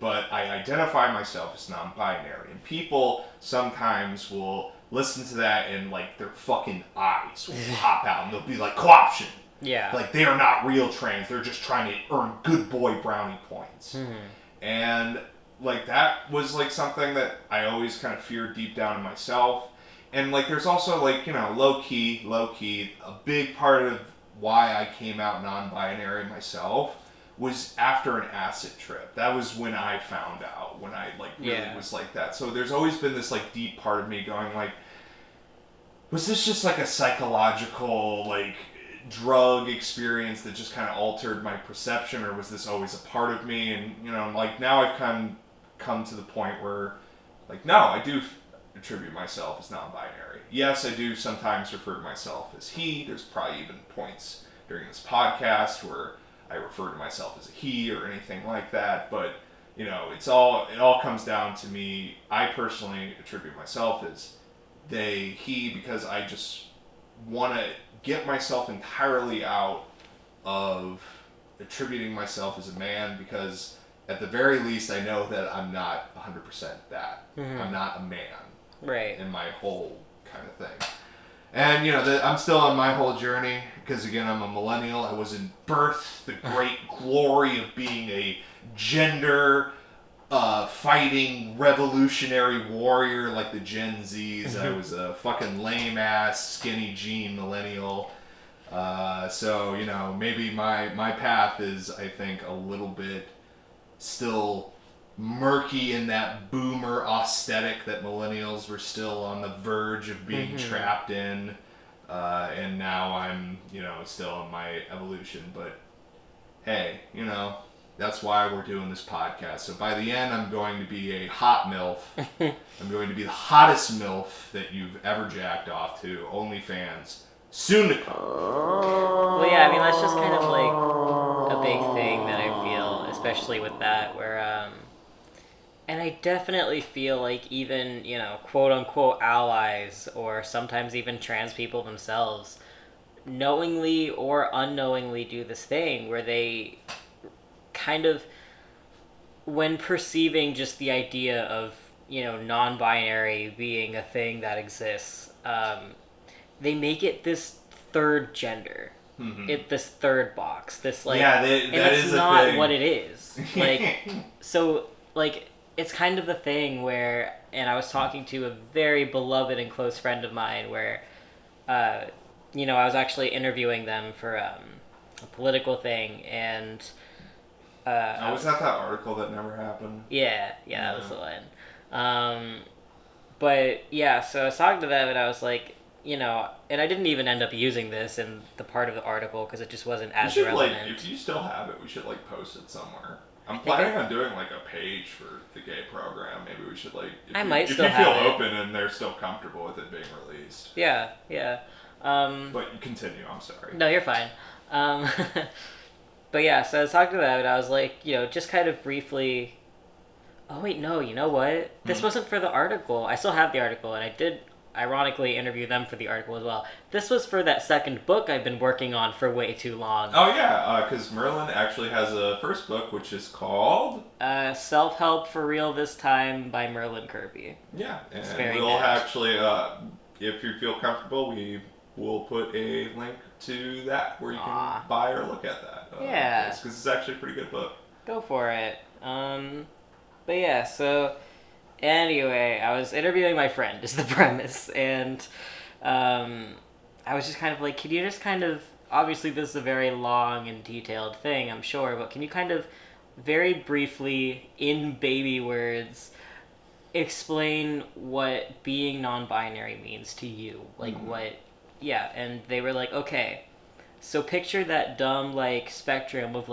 But I identify myself as non-binary, and people sometimes will listen to that and like their fucking eyes will pop out and they'll be like, co-option. Yeah. Like they are not real trans, they're just trying to earn good boy brownie points. And like that was like something that I always kind of feared deep down in myself. And like there's also like, low key, a big part of why I came out non-binary myself was after an acid trip. That was when I found out, when I like really was like that. So there's always been this like deep part of me going like, was this just like a psychological like drug experience that just kind of altered my perception, or was this always a part of me? And like now I've come to the point where like, no, I do attribute myself as non-binary. Yes, I do sometimes refer to myself as he. There's probably even points during this podcast where I refer to myself as a he or anything like that, but it all comes down to me. I personally attribute myself as they, he, because I just want to get myself entirely out of attributing myself as a man, because at the very least I know that I'm not 100% that. I'm not a man. Right. In my whole kind of thing. And, I'm still on my whole journey, because, again, I'm a millennial. I wasn't birthed the great glory of being a gender fighting revolutionary warrior like the Gen Zs. I was a fucking lame-ass, skinny jean millennial. So, maybe my path is, I think, a little bit still murky in that boomer aesthetic that millennials were still on the verge of being trapped in. And now I'm, still in my evolution. But, hey, that's why we're doing this podcast. So by the end, I'm going to be a hot MILF. I'm going to be the hottest MILF that you've ever jacked off to. OnlyFans. Soon to come. Well, yeah, I mean, that's just kind of like a big thing that I feel, especially with that, where, and I definitely feel like even, quote-unquote allies, or sometimes even trans people themselves, knowingly or unknowingly do this thing where they kind of, when perceiving just the idea of, non-binary being a thing that exists, they make it this third gender. This third box. This, like... Yeah, and that it's is a not thing. what it is. Like, so, like, it's kind of the thing where... And I was talking to a very beloved and close friend of mine where, I was actually interviewing them for a political thing, and... was that article that never happened? Yeah, that was the one. But, yeah, so I was talking to them, and I was like, and I didn't even end up using this in the part of the article, because it just wasn't as relevant. If you still have it, we should, post it somewhere. I'm planning on doing, a page for the gay program. Maybe we should, if you feel open and they're still comfortable with it being released. Yeah. But you continue, I'm sorry. No, you're fine. But yeah, so I was talking to them, and I was like, just kind of briefly... Oh, wait, no, you know what? This wasn't for the article. I still have the article, and I did, ironically, interview them for the article as well. This was for that second book I've been working on for way too long. Oh, yeah, because Merlin actually has a first book, which is called... Self-Help for Real This Time by Merlin Kirby. Yeah, and very we'll nice. actually, if you feel comfortable, we will put a link to that where you can buy or look at that. Yeah. Because it's actually a pretty good book. Go for it. But yeah, so anyway, I was interviewing my friend, is the premise, and I was just kind of like, can you just kind of, obviously this is a very long and detailed thing, I'm sure, but can you kind of very briefly, in baby words, explain what being non-binary means to you? Like yeah, and they were like, okay, so picture that dumb, spectrum of,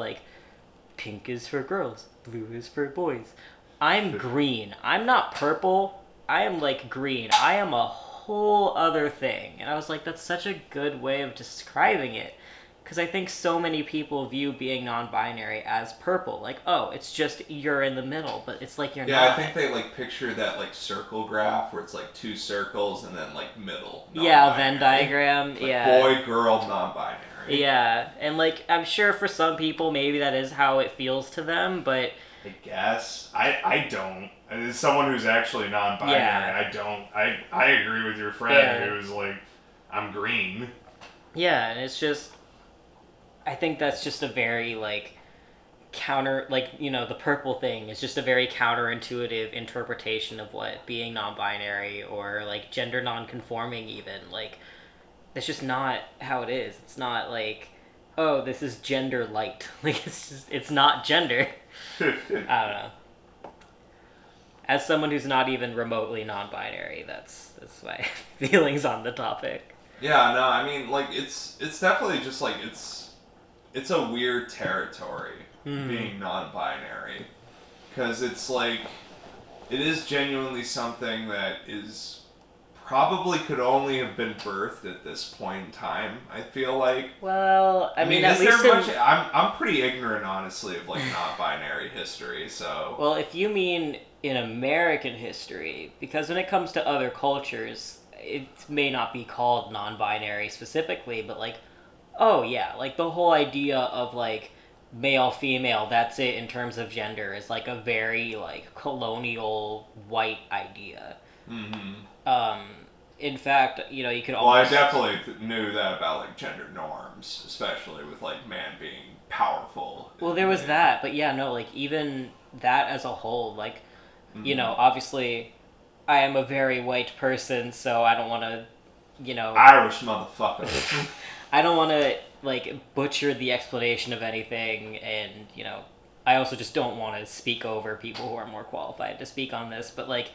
pink is for girls, blue is for boys. I'm green. I'm not purple. I am, green. I am a whole other thing. And I was like, that's such a good way of describing it. Because I think so many people view being non-binary as purple. It's just you're in the middle, but it's you're not. Yeah, I think they, picture that, circle graph where it's, 2 circles and then, middle. Yeah, a Venn diagram. Yeah. Boy, girl, non-binary. Yeah, and, I'm sure for some people maybe that is how it feels to them, but... I guess. I don't. As someone who's actually non-binary, I don't. I agree with your friend who's I'm green. Yeah, and it's just... I think that's just a very, counter... the purple thing is just a very counterintuitive interpretation of what being non-binary or, gender non-conforming even, that's just not how it is. It's not oh, this is gender light. It's not gender. I don't know. As someone who's not even remotely non-binary, that's my feelings on the topic. Yeah, no, I mean, it's definitely just, it's a weird territory, being non-binary. Because it's, it is genuinely something that is... probably could only have been birthed at this point in time, I feel like. Well, I mean, is at least there much... I'm pretty ignorant, honestly, of, non-binary history, so... Well, if you mean in American history, because when it comes to other cultures, it may not be called non-binary specifically, but, oh, yeah, the whole idea of, male, female, that's it in terms of gender, is, a very, colonial, white idea. in fact, you know, you could Well, I almost... definitely knew that about, like, gender norms, especially with, like, man being powerful. Well, there was that, but yeah, no, like, even that as a whole, like, you know, obviously, I am a very white person, so I don't want to, you know... Irish motherfucker. I don't want to, like, butcher the explanation of anything, and, you know, I also just don't want to speak over people who are more qualified to speak on this, but, like,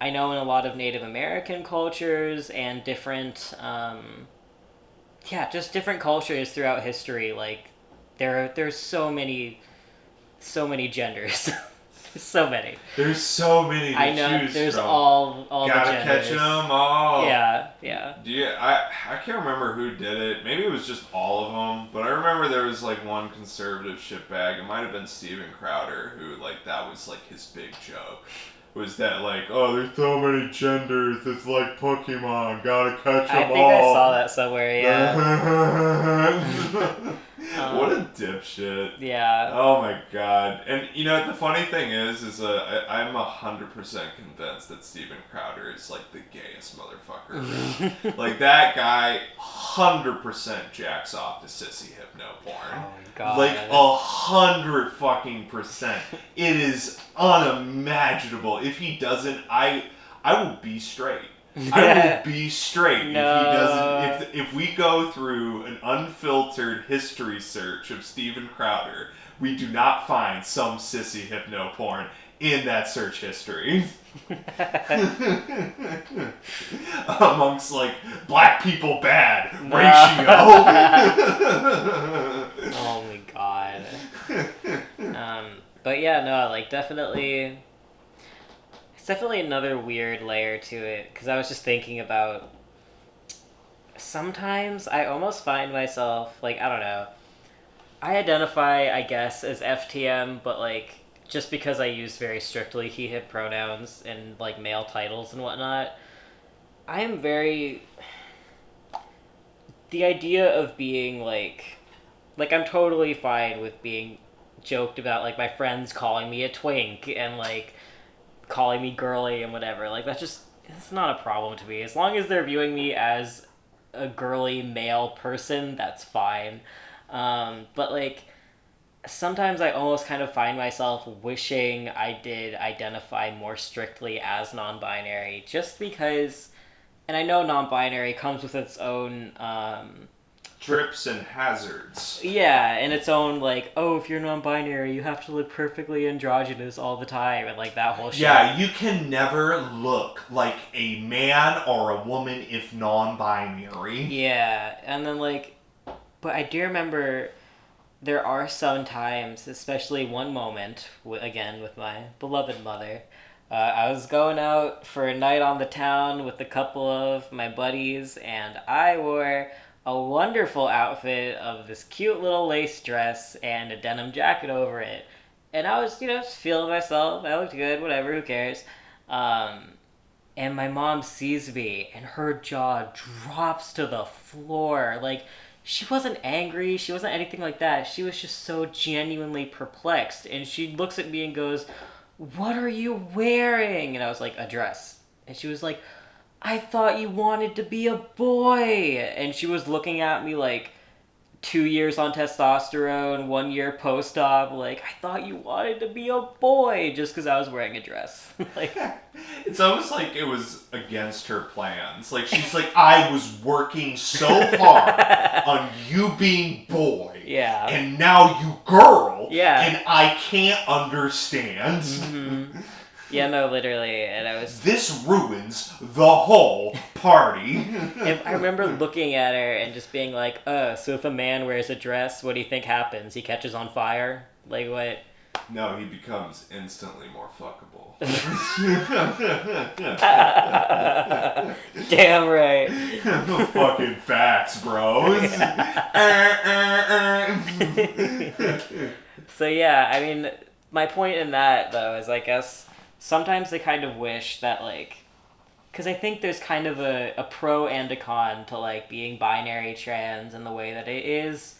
I know in a lot of Native American cultures and different, just different cultures throughout history, like, there's so many genders. So many. There's so many to I know, choose there's from. all Gotta the genders. catch them all. Yeah. I can't remember who did it. Maybe it was just all of them. But I remember there was, like, one conservative shitbag. It might have been Steven Crowder, who, like, that was, like, his big joke. Was that, like, oh, there's so many genders, it's like Pokemon, gotta catch them all. I think I saw that somewhere, yeah. What a dipshit. Yeah. Oh my god. And, you know, the funny thing is I'm 100% convinced that Steven Crowder is, like, the gayest motherfucker around. Like, that guy 100% jacks off to sissy hypno porn. Oh, God. Like, 100%. It is unimaginable. If he doesn't, I will be straight. I will be straight if he doesn't. If we go through an unfiltered history search of Steven Crowder, we do not find some sissy hypno porn in that search history. Amongst, like, black people bad ratio. Oh my god. But yeah, no, like, definitely... It's definitely another weird layer to it, because I was just thinking about... Sometimes I almost find myself, like, I don't know, I identify, I guess, as FTM, but, like, just because I use very strictly he, him pronouns and, like, male titles and whatnot, I am very... The idea of being, like, I'm totally fine with being joked about, like, my friends calling me a twink and, like, calling me girly and whatever. Like, it's not a problem to me. As long as they're viewing me as a girly male person, that's fine. But, like, sometimes I almost kind of find myself wishing I did identify more strictly as non-binary, just because, and I know non-binary comes with its own, Trips and hazards. yeah, and its own, like, oh, if you're non-binary, you have to look perfectly androgynous all the time, and, like, that whole shit. Yeah, you can never look like a man or a woman if non-binary. Yeah, and then, like, but I do remember there are some times, especially one moment, again, with my beloved mother, I was going out for a night on the town with a couple of my buddies, and I wore a wonderful outfit of this cute little lace dress and a denim jacket over it. And I was, just feeling myself. I looked good, whatever, who cares. And my mom sees me, and her jaw drops to the floor. Like, she wasn't angry, she wasn't anything like that. She was just so genuinely perplexed. And she looks at me and goes, "What are you wearing?" And I was like, "A dress." And she was like, "I thought you wanted to be a boy." And she was looking at me like 2 years on testosterone, 1 year post-op, like, "I thought you wanted to be a boy," just because I was wearing a dress. Like, it's almost like it was against her plans. Like, she's like, I was working so hard on you being boy. Yeah. And now you girl. Yeah. And I can't understand. Mm-hmm. Yeah, no, literally, and I was... This ruins the whole party. I remember looking at her and just being like, so if a man wears a dress, what do you think happens? He catches on fire? Like, what? No, he becomes instantly more fuckable. Damn right. Fucking facts, bros. So yeah, I mean, my point in that, though, is I guess... Sometimes I kind of wish that, like... Because I think there's kind of a pro and a con to, like, being binary trans in the way that it is...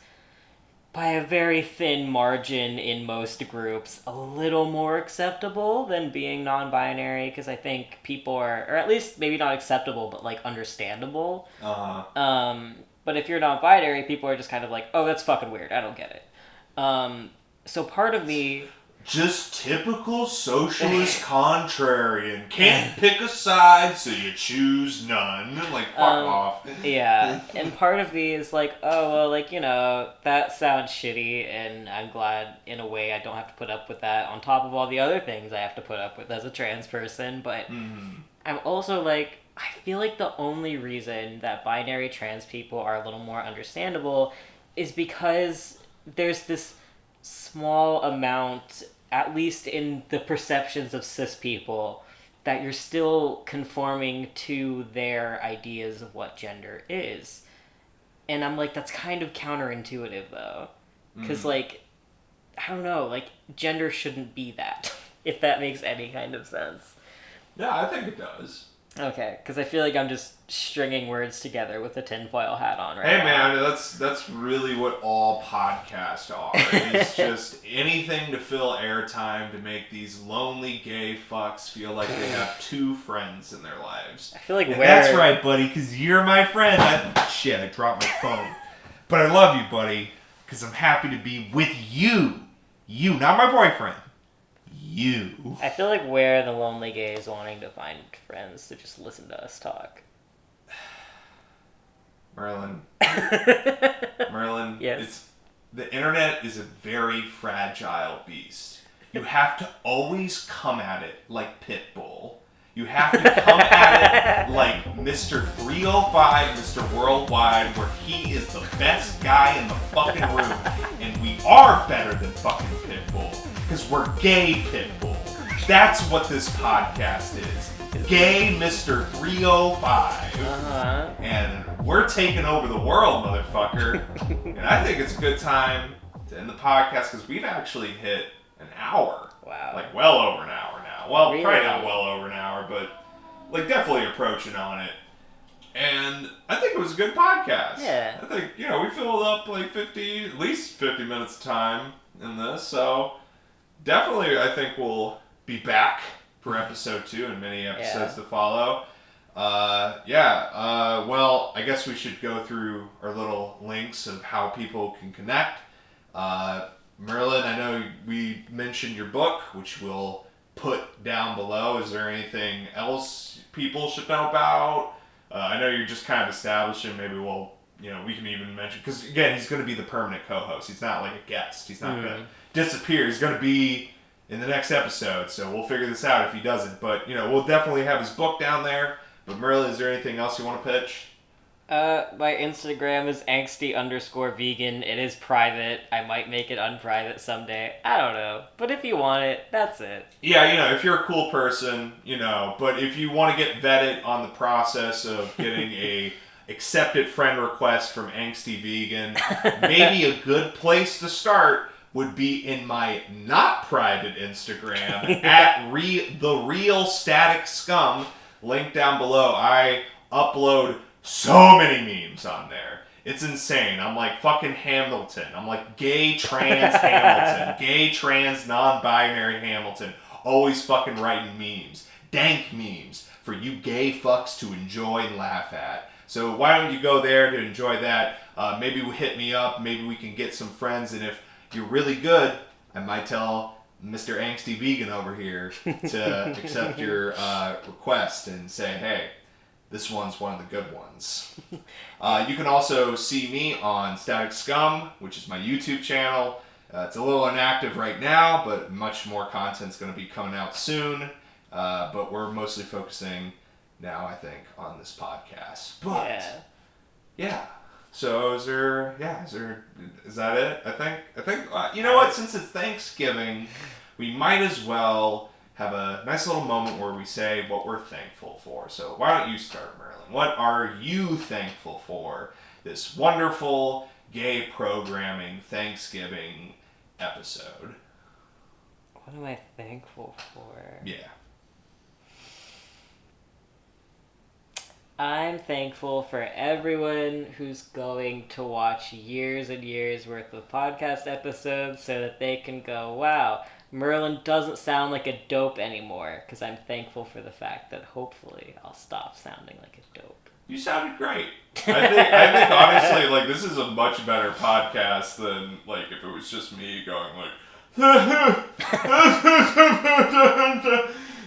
by a very thin margin in most groups, a little more acceptable than being non-binary, because I think people are, or at least maybe not acceptable, but like understandable. But if you're non-binary, people are just kind of like, oh, that's fucking weird. I don't get it. So part of me... Just typical socialist contrarian. Can't pick a side, so you choose none. Like, fuck off. Yeah, and part of me is like, oh, well, like, you know, that sounds shitty, and I'm glad, in a way, I don't have to put up with that on top of all the other things I have to put up with as a trans person, but I'm also like, I feel like the only reason that binary trans people are a little more understandable is because there's this small amount, at least in the perceptions of cis people, that you're still conforming to their ideas of what gender is. And I'm like, that's kind of counterintuitive, though. Because, like, I don't know, like, gender shouldn't be that, if that makes any kind of sense. Yeah, I think it does. Okay, because I feel like I'm just stringing words together with a tinfoil hat on right Hey now. man, that's really what all podcasts are. It's just anything to fill airtime to make these lonely gay fucks feel like they have two friends in their lives. I feel like That's right, buddy, because you're my friend. Shit, I dropped my phone. But I love you, buddy, because I'm happy to be with you. You, not my boyfriend. You. I feel like we're the lonely gays wanting to find friends to just listen to us talk. Merlin. Merlin, Yes. the internet is a very fragile beast. You have to always come at it like Pitbull. You have to come at it like Mr. 305, Mr. Worldwide, where he is the best guy in the fucking room. And we are better than fucking Pitbull. Because we're gay Pitbull. That's what this podcast is. Gay Mr. 305. And we're taking over the world, motherfucker. And I think it's a good time to end the podcast because we've actually hit an hour. Wow. Like well over an hour now. Well, Really? probably not well over an hour, but like definitely approaching on it. And I think it was a good podcast. Yeah. I think, we filled up like at least 50 minutes of time in this. So definitely I think we'll be back for episode 2 and many episodes to follow. Well, I guess we should go through our little links of how people can connect. Merlin, I know we mentioned your book, which we'll put down below. Is there anything else people should know about? I know you're just kind of establishing. Maybe we can even mention, because again, he's going to be the permanent co-host. He's not like a guest. He's not going to disappear. He's going to be in the next episode, so we'll figure this out if he doesn't. But, we'll definitely have his book down there. But Merlin, is there anything else you want to pitch? My Instagram is angsty_vegan. It is private. I might make it unprivate someday. I don't know. But if you want it, that's it. Yeah, if you're a cool person, but if you want to get vetted on the process of getting a accepted friend request from Angsty Vegan, maybe a good place to start would be in my not private Instagram at therealstaticscum. Link down below. I upload so many memes on there. It's insane. I'm like fucking Hamilton. I'm like gay trans Hamilton. Gay trans non-binary Hamilton. Always fucking writing memes. Dank memes for you gay fucks to enjoy and laugh at. So why don't you go there to enjoy that? Maybe hit me up. Maybe we can get some friends. And if you're really good, I might tell Mr. Angsty Vegan over here to accept your request and say, hey, this one's one of the good ones. You can also see me on Static Scum, which is my YouTube channel. It's a little inactive right now, but much more content's going to be coming out soon. But we're mostly focusing now, I think, on this podcast. But yeah. So is that it? I think you know what? Since it's Thanksgiving, we might as well have a nice little moment where we say what we're thankful for. So why don't you start, Merlin? What are you thankful for this wonderful gay programming Thanksgiving episode? What am I thankful for? Yeah. I'm thankful for everyone who's going to watch years and years worth of podcast episodes so that they can go, wow, Merlin doesn't sound like a dope anymore, because I'm thankful for the fact that hopefully I'll stop sounding like a dope. You sounded great. I think honestly, like, this is a much better podcast than, like, if it was just me going, like,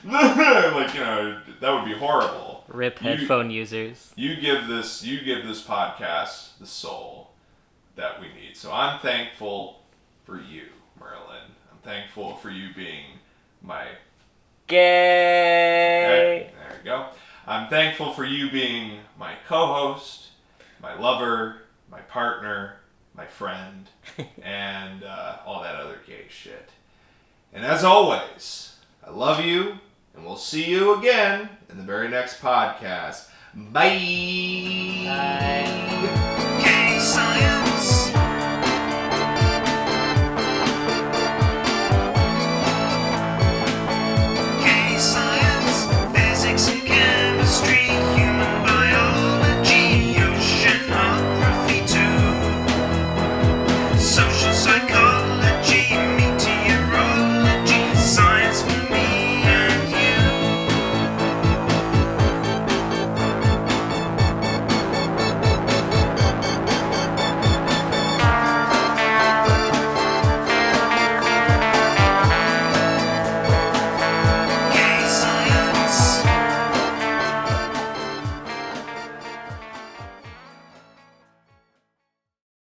like, you know, that would be horrible. Rip headphone users. You give this podcast the soul that we need. So I'm thankful for you, Merlin. I'm thankful for you being my gay. Okay, there we go. I'm thankful for you being my co-host, my lover, my partner, my friend, and all that other gay shit. And as always, I love you, and we'll see you again in the very next podcast. Bye! Bye. Gay science.